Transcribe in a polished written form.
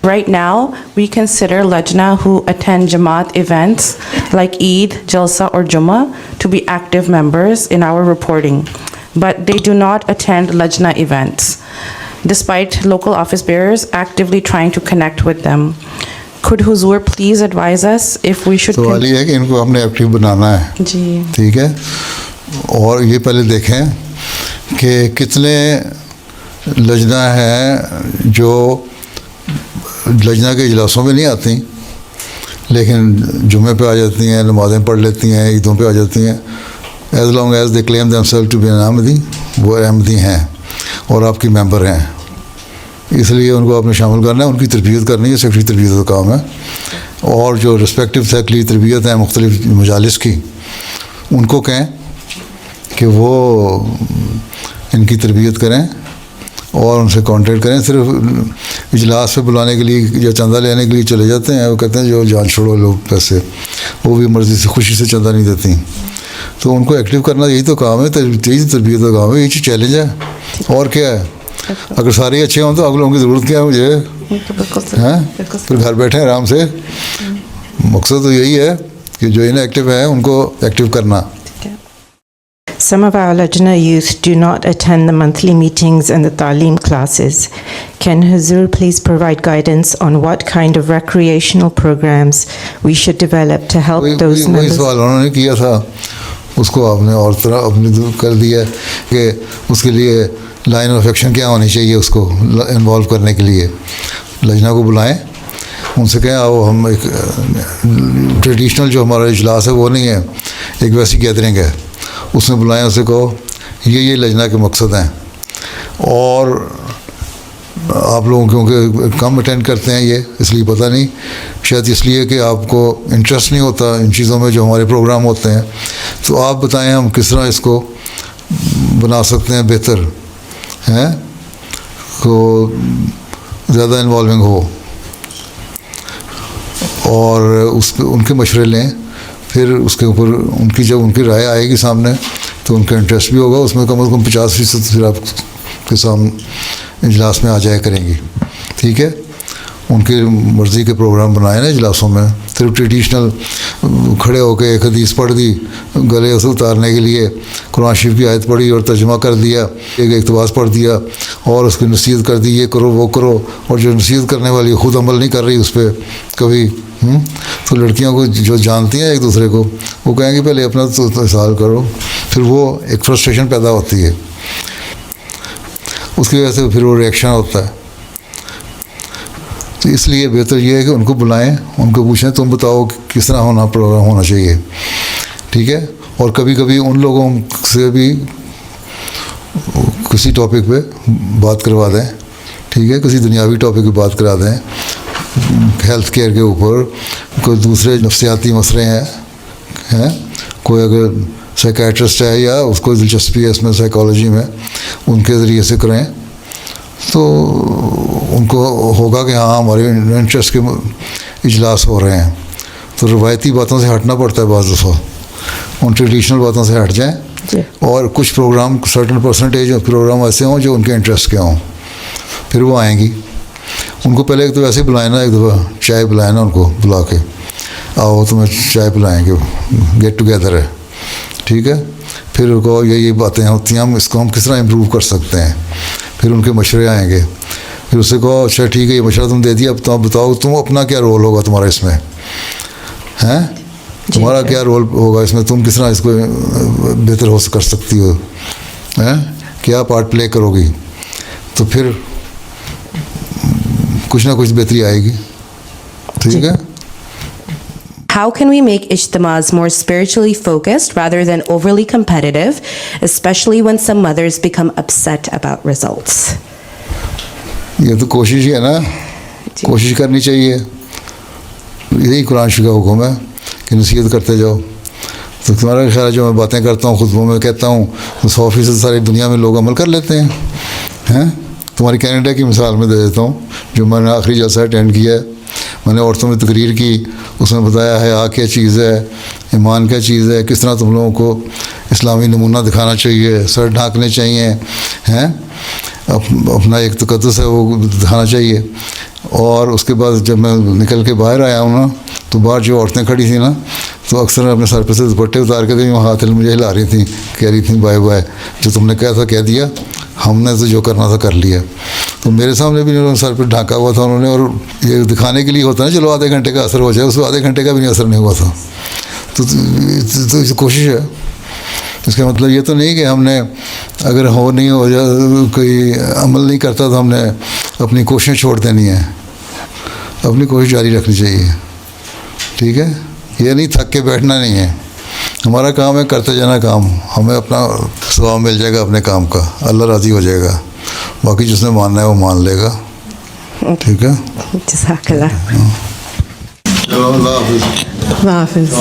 Right now, we consider Lajna who attend Jamaat events like Eid, Jalsa, or Jummah to be active members in our reporting, but they do not attend Lajna events, despite local office bearers actively trying to connect with them. Could Huzur please advise us if we should... سوال یہ ہے کہ ان کو ہم نے active بنانا ہے. جی ٹھیک ہے. اور یہ پہلے دیکھیں کہ کتنے لجنہ ہیں جو لجنہ کے اجلاسوں میں نہیں آتی لیکن جمعے پہ آ جاتی ہیں, نمازیں پڑھ لیتی ہیں, عیدوں پہ آ جاتی ہیں. As long as they claim them self to be an Ahmadi, وہ احمدی ہیں اور آپ کی ممبر ہیں. اس لیے ان کو آپ نے شامل کرنا ہے, ان کی تربیت کرنی ہے, سیکٹری تربیت کا کام ہے. اور جو رسپیکٹو سیکٹری تربیت ہیں مختلف مجالس کی, ان کو کہیں کہ وہ ان کی تربیت کریں اور ان سے کانٹیکٹ کریں. صرف اجلاس پہ بلانے کے لیے یا چندہ لینے کے لیے چلے جاتے ہیں. وہ کہتے ہیں جو جان چھوڑو لوگ پیسے, وہ بھی مرضی سے خوشی سے چندہ نہیں دیتی. تو ان کو ایکٹیو کرنا یہی تو کام ہے, یہی تربیت کا کام ہے, یہی چیلنج ہے. اور کیا ہے, اگر سارے اچھے ہوں تو آپ لوگوں کی ضرورت کیا ہے مجھے؟ ہیں پھر گھر بیٹھیں آرام سے. مقصد تو یہی ہے کہ جو ان ایکٹیو ہیں ان کو ایکٹیو کرنا. Some of our Lajna youth do not attend the monthly meetings and the Ta'aleem classes. Can Huzur please provide guidance on what kind of recreational programs we should develop to help those members? وہی سوال انہوں نے کیا تھا, اس کو آپ نے اور طرح اپنی کر دیا کہ اس کے لیے لائن آف ایکشن کیا ہونی چاہیے اس کو انوالو کرنے کے لیے. لجنہ کو بلائیں, ان سے کہیں آؤ ہم ایک ٹریڈیشنل جو ہمارا اجلاس ہے وہ نہیں ہے, ایک ویسی گیدرنگ ہے, اس میں بلائیں. اسے کہو یہ لجنہ کے مقصد ہیں. اور آپ لوگوں کیونکہ کم اٹینڈ کرتے ہیں یہ اس لیے پتہ نہیں, شاید اس لیے کہ آپ کو انٹرسٹ نہیں ہوتا ان چیزوں میں جو ہمارے پروگرام ہوتے ہیں. تو آپ بتائیں ہم کس طرح اس کو بنا سکتے ہیں بہتر ہیں, کو زیادہ انوالونگ ہو. اور اس پہ ان کے مشورے لیں. پھر اس کے اوپر جب ان کی رائے آئے گی سامنے تو ان کا انٹرسٹ بھی ہوگا اس میں. کم از کم 50% پھر آپ کے سامنے اجلاس میں آ جایا کریں گی. ٹھیک ہے, ان کی مرضی کے پروگرام بنائے نا اجلاسوں میں. صرف ٹریڈیشنل کھڑے ہو کے ایک حدیث پڑھ دی, گلے سے اتارنے کے لیے قرآن شریف کی آیت پڑھی اور ترجمہ کر دیا, ایک اقتباس پڑھ دیا اور اس کی نصیحت کر دی, یہ کرو وہ کرو. اور جو نصیحت کرنے والی خود عمل نہیں کر رہی اس پہ کبھی. تو لڑکیوں کو جو جانتی ہیں ایک دوسرے کو, وہ کہیں گے پہلے اپنا تو اظہار کرو. پھر وہ ایک فرسٹریشن پیدا ہوتی ہے, اس کی وجہ سے پھر وہ ریئیکشن ہوتا ہے. تو اس لیے بہتر یہ ہے کہ ان کو بلائیں, ان کو پوچھیں تم بتاؤ کس طرح پروگرام ہونا چاہیے. ٹھیک ہے. اور کبھی کبھی ان لوگوں سے بھی کسی ٹاپک پہ بات کروا دیں. ٹھیک ہے, کسی دنیاوی ٹاپک پہ بات کرا دیں, ہیلتھ کیئر کے اوپر. کوئی دوسرے نفسیاتی مسئلے ہیں, کوئی اگر سائیکیٹرسٹ ہے یا اس کو دلچسپی ہے اس میں سائیکالوجی میں, ان کے ذریعے سے کریں تو ان کو ہوگا کہ ہاں ہمارے انٹرسٹ کے اجلاس ہو رہے ہیں. تو روایتی باتوں سے ہٹنا پڑتا ہے بعض دفعہ, ان ٹریڈیشنل باتوں سے ہٹ جائیں. اور کچھ پروگرام سرٹن پرسنٹیج پروگرام ایسے ہوں جو ان کے انٹرسٹ کے ہوں, پھر وہ آئیں گی. ان کو پہلے ایک تو ویسے ہی بلائیں نا, ایک دفعہ چائے پلائیں نا ان کو, بلا کے آؤ تمہیں چائے پلائیں گے, گیٹ ٹوگیدر ہے. ٹھیک ہے. پھر ان کو یہ باتیں ہوتی ہیں, ہم اس کو ہم کس طرح امپروو کر سکتے ہیں. پھر ان کے مشورے آئیں گے. پھر اس سے کہو اچھا ٹھیک ہے یہ مشورہ تم دے دیا, اب تم بتاؤ تم اپنا کیا رول ہوگا تمہارا اس میں, ہیں تمہارا کیا رول ہوگا اس میں, تم کس طرح اس کو بہتر ہو کر سکتی ہو, ہیں کیا پارٹ پلے کرو گی. تو پھر کچھ نہ کچھ بہتری آئے گی. ٹھیک ہے. How can we make ijtimas more spiritually focused rather than overly competitive, especially when some mothers become upset about results? یہ تو کوشش ہی ہے نا, کوشش کرنی چاہیے. یہی قرآن شریف کا حکم ہے کہ نصیحت کرتے جاؤ. تو تمہارا خیال ہے جو میں باتیں کرتا ہوں خطبوں میں کہتا ہوں تو 100% ساری دنیا میں لوگ عمل کر لیتے ہیں. تمہاری کینیڈا کی مثال میں دے دیتا ہوں, جو میں نے آخری جلسہ اٹینڈ کیا ہے. میں نے عورتوں میں تقریر کی, اس میں بتایا حیا کیا چیز ہے, ایمان کیا چیز ہے, کس طرح تم لوگوں کو اسلامی نمونہ دکھانا چاہیے, سر ڈھانکنے چاہیے, ہیں اپنا ایک تقدس ہے وہ دکھانا چاہیے. اور اس کے بعد جب میں نکل کے باہر آیا ہوں نا تو باہر جو عورتیں کھڑی تھیں نا تو اکثر اپنے سر پہ سے دوپٹے اتار کے وہاں ہاتھ مجھے ہلا رہی تھیں, کہہ رہی تھیں بائے بائے, جو تم نے کہا تھا کہہ دیا, ہم نے تو جو کرنا تھا کر لیا. تو میرے سامنے بھی انہوں نے سر پہ ڈھانکا ہوا تھا انہوں نے, اور یہ دکھانے کے لیے ہوتا ہے نا چلو آدھے گھنٹے کا اثر ہو جائے, اس کو آدھے گھنٹے کا بھی نہیں اثر نہیں ہوا تھا. تو کوشش ہے, اس کا مطلب یہ تو نہیں کہ ہم نے اگر ہو نہیں ہو جائے کوئی عمل نہیں کرتا تو ہم نے اپنی کوششیں چھوڑ دینی ہیں, اپنی کوشش جاری رکھنی چاہیے. ٹھیک ہے, یہ نہیں تھک کے بیٹھنا نہیں ہے, ہمارا کام ہے کرتے جانا کام, ہمیں اپنا ثواب مل جائے گا اپنے کام کا, اللہ راضی ہو جائے گا, باقی جس نے ماننا ہے وہ مان لے گا. ٹھیک ہے, جزاک اللہ. چلو اللہ حافظ. اللہ حافظ.